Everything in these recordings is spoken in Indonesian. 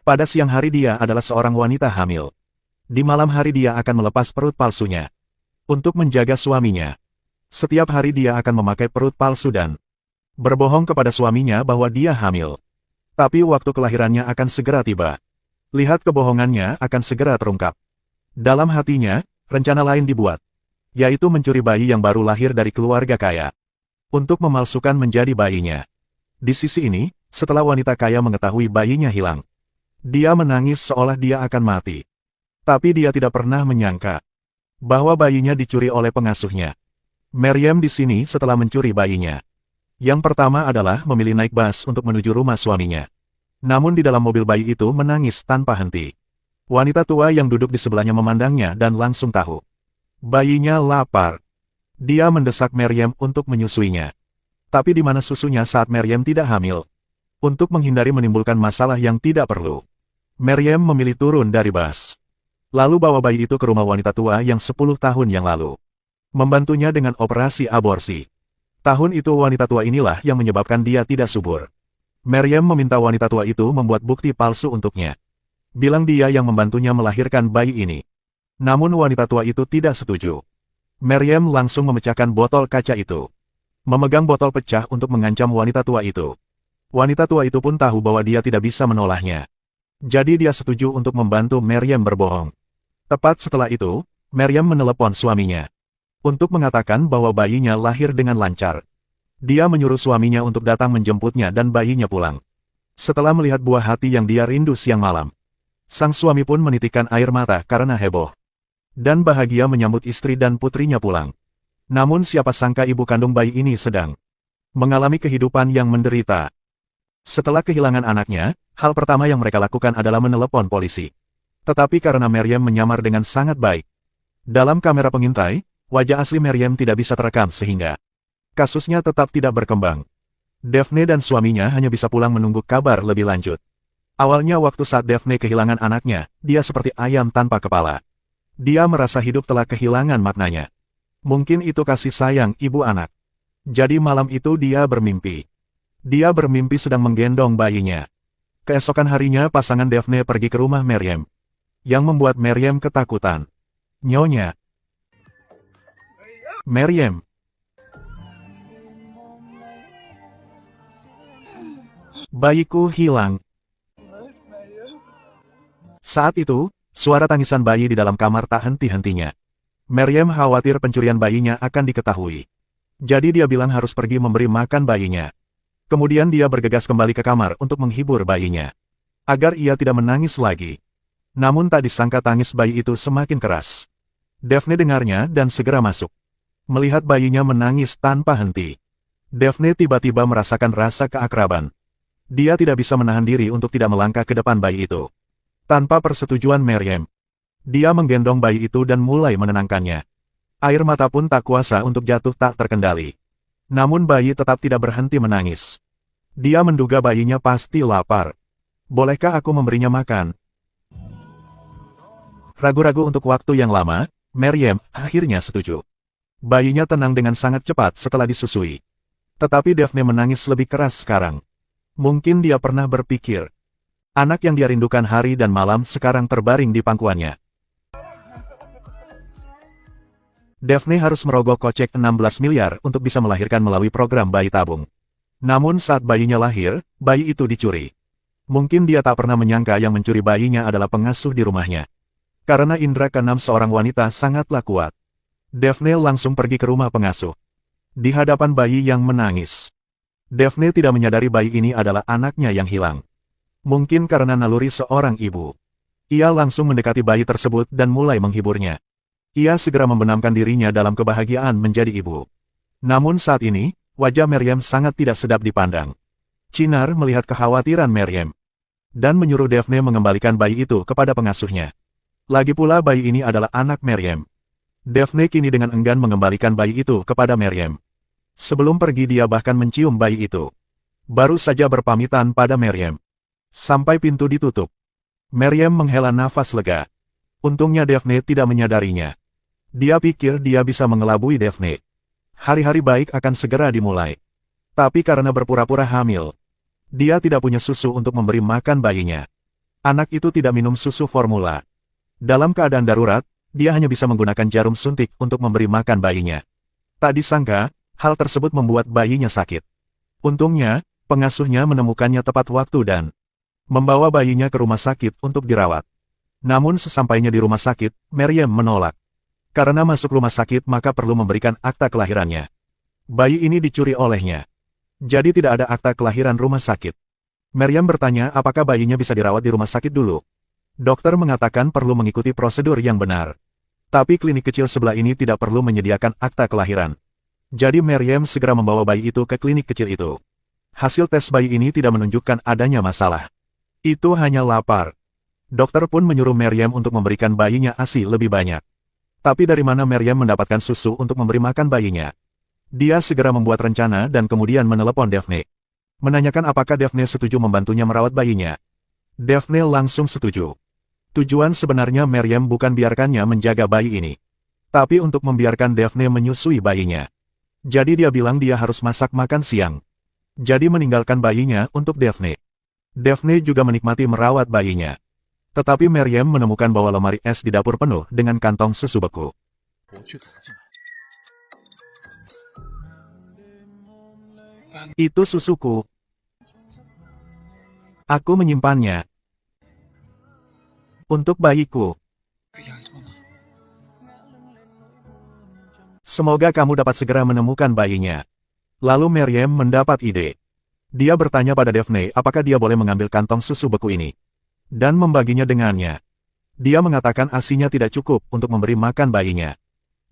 Pada siang hari dia adalah seorang wanita hamil. Di malam hari dia akan melepas perut palsunya. Untuk menjaga suaminya. Setiap hari dia akan memakai perut palsu dan berbohong kepada suaminya bahwa dia hamil. Tapi waktu kelahirannya akan segera tiba. Lihat kebohongannya akan segera terungkap. Dalam hatinya, rencana lain dibuat. Yaitu mencuri bayi yang baru lahir dari keluarga kaya. Untuk memalsukan menjadi bayinya. Di sisi ini, setelah wanita kaya mengetahui bayinya hilang. Dia menangis seolah dia akan mati. Tapi dia tidak pernah menyangka bahwa bayinya dicuri oleh pengasuhnya. Maryam di sini setelah mencuri bayinya. Yang pertama adalah memilih naik bus untuk menuju rumah suaminya. Namun di dalam mobil bayi itu menangis tanpa henti. Wanita tua yang duduk di sebelahnya memandangnya dan langsung tahu. Bayinya lapar. Dia mendesak Maryam untuk menyusuinya. Tapi di mana susunya saat Maryam tidak hamil? Untuk menghindari menimbulkan masalah yang tidak perlu. Maryam memilih turun dari bus. Lalu bawa bayi itu ke rumah wanita tua yang 10 tahun yang lalu. Membantunya dengan operasi aborsi. Tahun itu wanita tua inilah yang menyebabkan dia tidak subur. Maryam meminta wanita tua itu membuat bukti palsu untuknya. Bilang dia yang membantunya melahirkan bayi ini. Namun wanita tua itu tidak setuju. Maryam langsung memecahkan botol kaca itu. Memegang botol pecah untuk mengancam wanita tua itu. Wanita tua itu pun tahu bahwa dia tidak bisa menolaknya. Jadi dia setuju untuk membantu Maryam berbohong. Tepat setelah itu, Maryam menelepon suaminya. Untuk mengatakan bahwa bayinya lahir dengan lancar. Dia menyuruh suaminya untuk datang menjemputnya dan bayinya pulang. Setelah melihat buah hati yang dia rindu siang malam. Sang suami pun menitikkan air mata karena heboh. Dan bahagia menyambut istri dan putrinya pulang. Namun siapa sangka ibu kandung bayi ini sedang mengalami kehidupan yang menderita. Setelah kehilangan anaknya, hal pertama yang mereka lakukan adalah menelepon polisi. Tetapi karena Maryam menyamar dengan sangat baik. Dalam kamera pengintai, wajah asli Maryam tidak bisa terekam sehingga kasusnya tetap tidak berkembang. Daphne dan suaminya hanya bisa pulang menunggu kabar lebih lanjut. Awalnya waktu saat Daphne kehilangan anaknya, dia seperti ayam tanpa kepala. Dia merasa hidup telah kehilangan maknanya. Mungkin itu kasih sayang ibu anak. Jadi malam itu dia bermimpi. Dia bermimpi sedang menggendong bayinya. Keesokan harinya pasangan Daphne pergi ke rumah Maryam. Yang membuat Maryam ketakutan. Nyonya. Maryam. Bayiku hilang. Saat itu, suara tangisan bayi di dalam kamar tak henti-hentinya. Maryam khawatir pencurian bayinya akan diketahui. Jadi dia bilang harus pergi memberi makan bayinya. Kemudian dia bergegas kembali ke kamar untuk menghibur bayinya. Agar ia tidak menangis lagi. Namun tak disangka tangis bayi itu semakin keras. Daphne dengarnya dan segera masuk. Melihat bayinya menangis tanpa henti. Daphne tiba-tiba merasakan rasa keakraban. Dia tidak bisa menahan diri untuk tidak melangkah ke depan bayi itu. Tanpa persetujuan Maryam. Dia menggendong bayi itu dan mulai menenangkannya. Air mata pun tak kuasa untuk jatuh tak terkendali. Namun bayi tetap tidak berhenti menangis. Dia menduga bayinya pasti lapar. Bolehkah aku memberinya makan? Ragu-ragu untuk waktu yang lama, Maryam akhirnya setuju. Bayinya tenang dengan sangat cepat setelah disusui. Tetapi Daphne menangis lebih keras sekarang. Mungkin dia pernah berpikir. Anak yang dia rindukan hari dan malam sekarang terbaring di pangkuannya. Daphne harus merogoh kocek 16 miliar untuk bisa melahirkan melalui program bayi tabung. Namun saat bayinya lahir, bayi itu dicuri. Mungkin dia tak pernah menyangka yang mencuri bayinya adalah pengasuh di rumahnya. Karena indera keenam seorang wanita sangatlah kuat. Daphne langsung pergi ke rumah pengasuh. Di hadapan bayi yang menangis. Daphne tidak menyadari bayi ini adalah anaknya yang hilang. Mungkin karena naluri seorang ibu. Ia langsung mendekati bayi tersebut dan mulai menghiburnya. Ia segera membenamkan dirinya dalam kebahagiaan menjadi ibu. Namun saat ini, wajah Maryam sangat tidak sedap dipandang. Chinar melihat kekhawatiran Maryam. Dan menyuruh Daphne mengembalikan bayi itu kepada pengasuhnya. Lagi pula bayi ini adalah anak Maryam. Daphne kini dengan enggan mengembalikan bayi itu kepada Maryam. Sebelum pergi dia bahkan mencium bayi itu. Baru saja berpamitan pada Maryam. Sampai pintu ditutup. Maryam menghela nafas lega. Untungnya Daphne tidak menyadarinya. Dia pikir dia bisa mengelabui Daphne. Hari-hari baik akan segera dimulai. Tapi karena berpura-pura hamil, dia tidak punya susu untuk memberi makan bayinya. Anak itu tidak minum susu formula. Dalam keadaan darurat, dia hanya bisa menggunakan jarum suntik untuk memberi makan bayinya. Tak disangka, hal tersebut membuat bayinya sakit. Untungnya, pengasuhnya menemukannya tepat waktu dan membawa bayinya ke rumah sakit untuk dirawat. Namun sesampainya di rumah sakit, Maryam menolak. Karena masuk rumah sakit maka perlu memberikan akta kelahirannya. Bayi ini dicuri olehnya. Jadi tidak ada akta kelahiran rumah sakit. Maryam bertanya apakah bayinya bisa dirawat di rumah sakit dulu. Dokter mengatakan perlu mengikuti prosedur yang benar. Tapi klinik kecil sebelah ini tidak perlu menyediakan akta kelahiran. Jadi Maryam segera membawa bayi itu ke klinik kecil itu. Hasil tes bayi ini tidak menunjukkan adanya masalah. Itu hanya lapar. Dokter pun menyuruh Maryam untuk memberikan bayinya ASI lebih banyak. Tapi dari mana Maryam mendapatkan susu untuk memberi makan bayinya? Dia segera membuat rencana dan kemudian menelepon Daphne. Menanyakan apakah Daphne setuju membantunya merawat bayinya. Daphne langsung setuju. Tujuan sebenarnya Maryam bukan biarkannya menjaga bayi ini. Tapi untuk membiarkan Daphne menyusui bayinya. Jadi dia bilang dia harus masak makan siang. Jadi meninggalkan bayinya untuk Daphne. Daphne juga menikmati merawat bayinya. Tetapi Maryam menemukan bahwa lemari es di dapur penuh dengan kantong susu beku. Itu susuku. Aku menyimpannya. Untuk bayiku. Semoga kamu dapat segera menemukan bayinya. Lalu Maryam mendapat ide. Dia bertanya pada Daphne apakah dia boleh mengambil kantong susu beku ini. Dan membaginya dengannya. Dia mengatakan ASINya tidak cukup untuk memberi makan bayinya.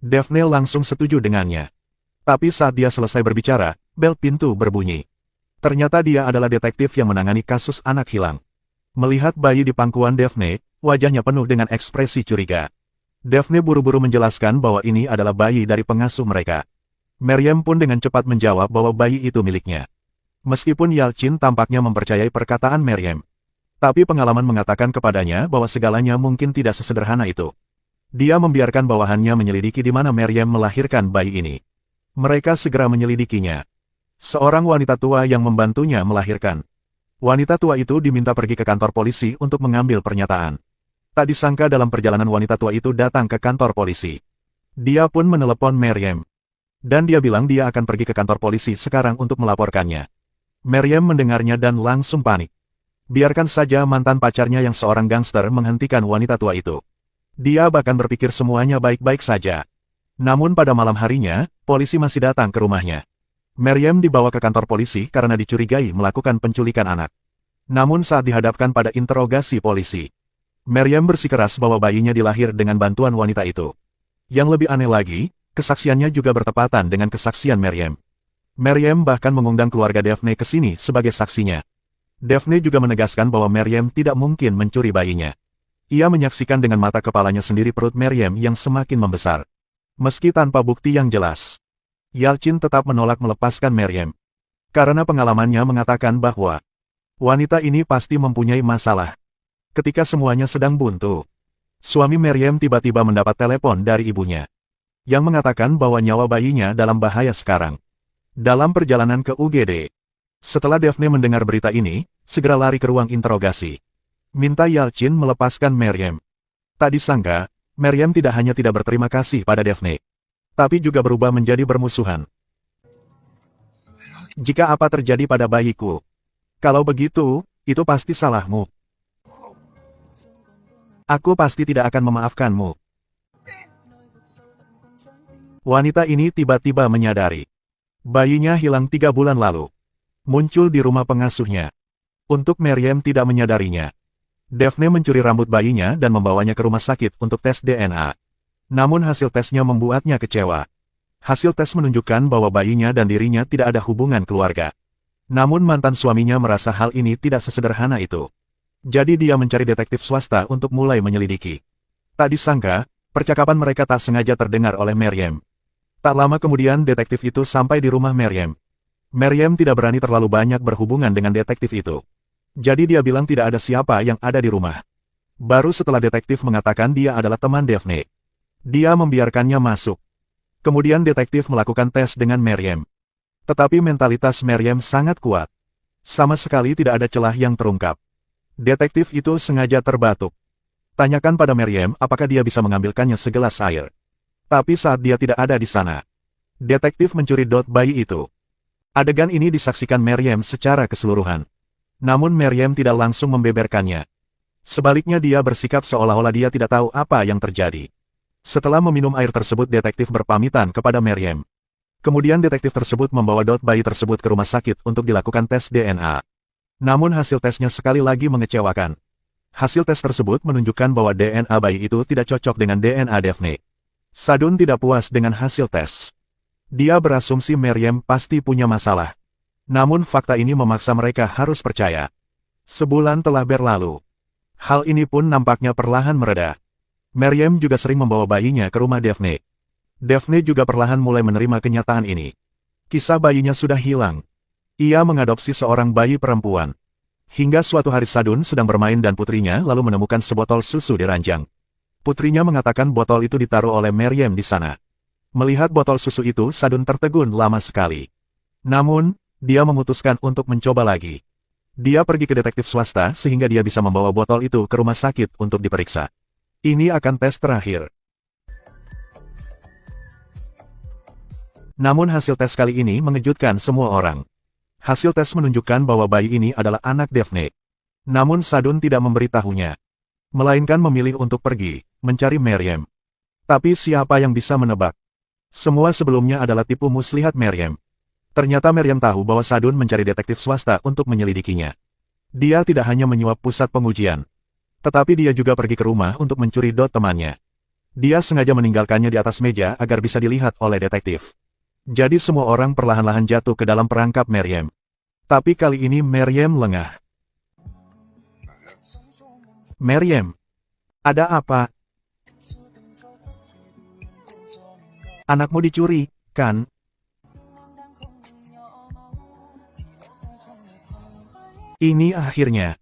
Daphne langsung setuju dengannya. Tapi saat dia selesai berbicara, bel pintu berbunyi. Ternyata dia adalah detektif yang menangani kasus anak hilang. Melihat bayi di pangkuan Daphne, wajahnya penuh dengan ekspresi curiga. Daphne buru-buru menjelaskan bahwa ini adalah bayi dari pengasuh mereka. Maryam pun dengan cepat menjawab bahwa bayi itu miliknya. Meskipun Yalchin tampaknya mempercayai perkataan Maryam. Tapi pengalaman mengatakan kepadanya bahwa segalanya mungkin tidak sesederhana itu. Dia membiarkan bawahannya menyelidiki di mana Maryam melahirkan bayi ini. Mereka segera menyelidikinya. Seorang wanita tua yang membantunya melahirkan. Wanita tua itu diminta pergi ke kantor polisi untuk mengambil pernyataan. Tak disangka dalam perjalanan wanita tua itu datang ke kantor polisi. Dia pun menelepon Maryam. Dan dia bilang dia akan pergi ke kantor polisi sekarang untuk melaporkannya. Maryam mendengarnya dan langsung panik. Biarkan saja mantan pacarnya yang seorang gangster menghentikan wanita tua itu. Dia bahkan berpikir semuanya baik-baik saja. Namun pada malam harinya, polisi masih datang ke rumahnya. Maryam dibawa ke kantor polisi karena dicurigai melakukan penculikan anak. Namun saat dihadapkan pada interogasi polisi, Maryam bersikeras bahwa bayinya dilahir dengan bantuan wanita itu. Yang lebih aneh lagi, kesaksiannya juga bertepatan dengan kesaksian Maryam. Maryam bahkan mengundang keluarga Daphne ke sini sebagai saksinya. Daphne juga menegaskan bahwa Maryam tidak mungkin mencuri bayinya. Ia menyaksikan dengan mata kepalanya sendiri perut Maryam yang semakin membesar. Meski tanpa bukti yang jelas, Yalchin tetap menolak melepaskan Maryam. Karena pengalamannya mengatakan bahwa wanita ini pasti mempunyai masalah. Ketika semuanya sedang buntu, suami Maryam tiba-tiba mendapat telepon dari ibunya, yang mengatakan bahwa nyawa bayinya dalam bahaya sekarang. Dalam perjalanan ke UGD, setelah Daphne mendengar berita ini, segera lari ke ruang interogasi. Minta Yalchin melepaskan Maryam. Tak disangka, Maryam tidak hanya tidak berterima kasih pada Daphne, tapi juga berubah menjadi bermusuhan. Jika apa terjadi pada bayiku? Kalau begitu, itu pasti salahmu. Aku pasti tidak akan memaafkanmu. Wanita ini tiba-tiba menyadari. Bayinya hilang 3 bulan lalu. Muncul di rumah pengasuhnya. Untuk Maryam tidak menyadarinya. Daphne mencuri rambut bayinya dan membawanya ke rumah sakit untuk tes DNA. Namun hasil tesnya membuatnya kecewa. Hasil tes menunjukkan bahwa bayinya dan dirinya tidak ada hubungan keluarga. Namun mantan suaminya merasa hal ini tidak sesederhana itu. Jadi dia mencari detektif swasta untuk mulai menyelidiki. Tak disangka, percakapan mereka tak sengaja terdengar oleh Maryam. Tak lama kemudian detektif itu sampai di rumah Maryam. Maryam tidak berani terlalu banyak berhubungan dengan detektif itu. Jadi dia bilang tidak ada siapa yang ada di rumah. Baru setelah detektif mengatakan dia adalah teman Daphne, dia membiarkannya masuk. Kemudian detektif melakukan tes dengan Maryam. Tetapi mentalitas Maryam sangat kuat. Sama sekali tidak ada celah yang terungkap. Detektif itu sengaja terbatuk. Tanyakan pada Maryam apakah dia bisa mengambilkannya segelas air. Tapi saat dia tidak ada di sana, detektif mencuri dot bayi itu. Adegan ini disaksikan Maryam secara keseluruhan. Namun Maryam tidak langsung membeberkannya. Sebaliknya dia bersikap seolah-olah dia tidak tahu apa yang terjadi. Setelah meminum air tersebut detektif berpamitan kepada Maryam. Kemudian detektif tersebut membawa dot bayi tersebut ke rumah sakit untuk dilakukan tes DNA. Namun hasil tesnya sekali lagi mengecewakan. Hasil tes tersebut menunjukkan bahwa DNA bayi itu tidak cocok dengan DNA Daphne. Sadun tidak puas dengan hasil tes. Dia berasumsi Maryam pasti punya masalah. Namun fakta ini memaksa mereka harus percaya. Sebulan telah berlalu. Hal ini pun nampaknya perlahan mereda. Maryam juga sering membawa bayinya ke rumah Daphne. Daphne juga perlahan mulai menerima kenyataan ini. Kisah bayinya sudah hilang. Ia mengadopsi seorang bayi perempuan. Hingga suatu hari Sadun sedang bermain dan putrinya lalu menemukan sebotol susu di ranjang. Putrinya mengatakan botol itu ditaruh oleh Maryam di sana. Melihat botol susu itu, Sadun tertegun lama sekali. Namun, dia memutuskan untuk mencoba lagi. Dia pergi ke detektif swasta sehingga dia bisa membawa botol itu ke rumah sakit untuk diperiksa. Ini akan tes terakhir. Namun hasil tes kali ini mengejutkan semua orang. Hasil tes menunjukkan bahwa bayi ini adalah anak Daphne. Namun Sadun tidak memberitahunya. Melainkan memilih untuk pergi, mencari Maryam. Tapi siapa yang bisa menebak? Semua sebelumnya adalah tipu muslihat Maryam. Ternyata Maryam tahu bahwa Sadun mencari detektif swasta untuk menyelidikinya. Dia tidak hanya menyuap pusat pengujian. Tetapi dia juga pergi ke rumah untuk mencuri dot temannya. Dia sengaja meninggalkannya di atas meja agar bisa dilihat oleh detektif. Jadi semua orang perlahan-lahan jatuh ke dalam perangkap Maryam. Tapi kali ini Maryam lengah. Maryam, ada apa? Anakmu dicuri, kan? Ini akhirnya.